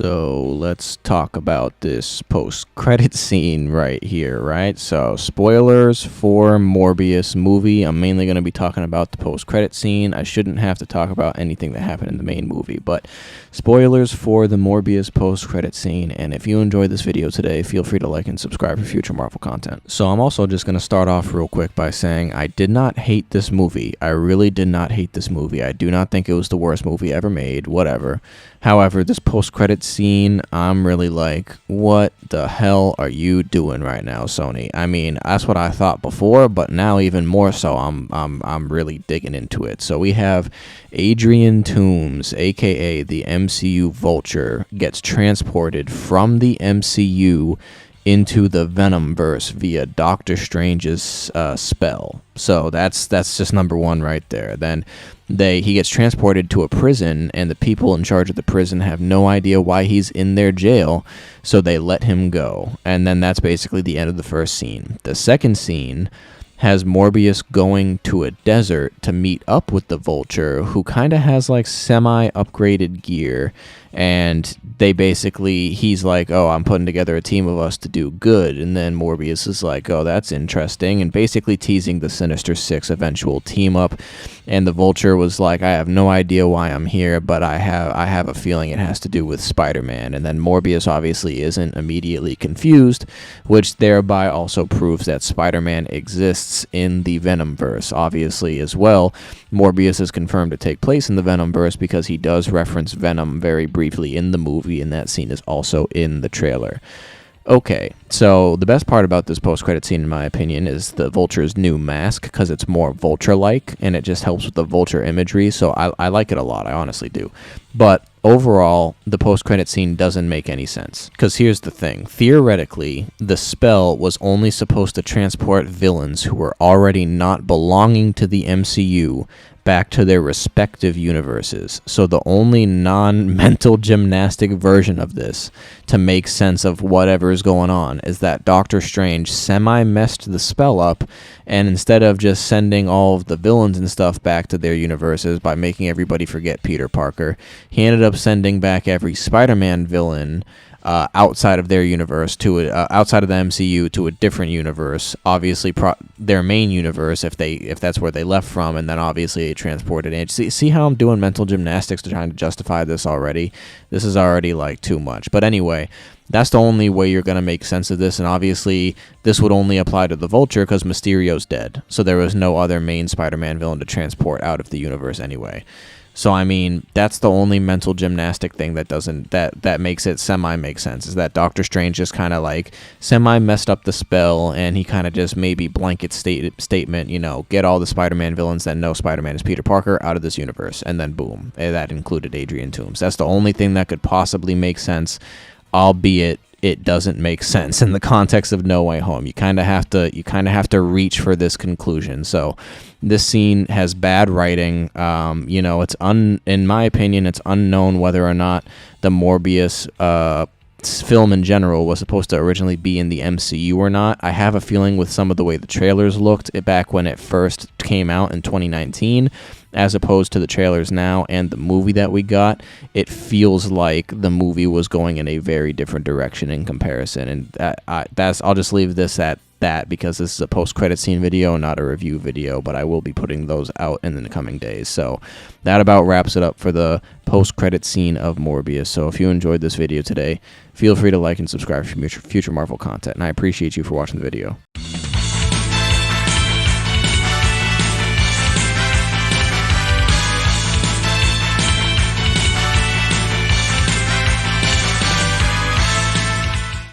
So let's talk about this post-credit scene right here, right? So spoilers for Morbius movie. I'm mainly going to be talking about the post-credit scene. I shouldn't have to talk about anything that happened in the main movie, but spoilers for the Morbius post-credit scene. And if you enjoyed this video today, feel free to like and subscribe for future Marvel content. So I'm also just going to start off real quick by saying I did not hate this movie. I really did not hate this movie. I do not think it was the worst movie ever made, whatever. However, this post-credit scene, I'm really like, what the hell are you doing right now, Sony? I mean, that's what I thought before, but now even more so, I'm really digging into it. So we have Adrian Toomes, aka the MCU Vulture, gets transported from the MCU into the Venom verse via Doctor Strange's spell. So that's just number one right there. Then he gets transported to a prison, and the people in charge of the prison have no idea why he's in their jail, so they let him go. And then that's basically the end of the first scene. The second scene has Morbius going to a desert to meet up with the Vulture, who kind of has like semi-upgraded gear, and he's like, oh, I'm putting together a team of us to do good, and then Morbius is like, oh, that's interesting, and basically teasing the Sinister-Six eventual team up, and the Vulture was like, I have no idea why I'm here, but I have a feeling it has to do with Spider-Man, and then Morbius obviously isn't immediately confused, which thereby also proves that Spider-Man exists in the Venomverse, obviously, as well. Morbius is confirmed to take place in the Venomverse because he does reference Venom very briefly in the movie, and that scene is also in the trailer. Okay, so the best part about this post-credit scene, in my opinion, is the Vulture's new mask, because it's more Vulture-like, and it just helps with the Vulture imagery, so I like it a lot, I honestly do. But overall, the post-credit scene doesn't make any sense, because here's the thing. Theoretically, the spell was only supposed to transport villains who were already not belonging to the MCU back to their respective universes. So the only non-mental gymnastic version of this to make sense of whatever is going on is that Doctor Strange semi-messed the spell up, and instead of just sending all of the villains and stuff back to their universes by making everybody forget Peter Parker, he ended up sending back every Spider-Man villain outside of their universe outside of the MCU to a different universe, obviously their main universe if that's where they left from, and then obviously they transported in. See how I'm doing mental gymnastics to trying to justify this already? This is already like too much. But anyway, that's the only way you're going to make sense of this, and obviously this would only apply to the Vulture because Mysterio's dead, so there was no other main Spider-Man villain to transport out of the universe anyway. So, I mean, that's the only mental gymnastic thing that makes it semi-make sense, is that Doctor Strange just kind of, like, semi-messed up the spell, and he kind of just maybe blanket statement, you know, get all the Spider-Man villains that know Spider-Man is Peter Parker out of this universe, and then boom, that included Adrian Toomes. That's the only thing that could possibly make sense, albeit it doesn't make sense in the context of No Way Home. You kind of have to reach for this conclusion. So this scene has bad writing. You know, in my opinion, it's unknown whether or not the Morbius film in general was supposed to originally be in the MCU or not. I have a feeling with some of the way the trailers looked back when it first came out in 2019, as opposed to the trailers now and the movie that we got, it feels like the movie was going in a very different direction in comparison. And I'll just leave this at that, because this is a post-credit scene video, not a review video, but I will be putting those out in the coming days. So that about wraps it up for the post-credit scene of Morbius. So if you enjoyed this video today, feel free to like and subscribe for future Marvel content, and I appreciate you for watching the video.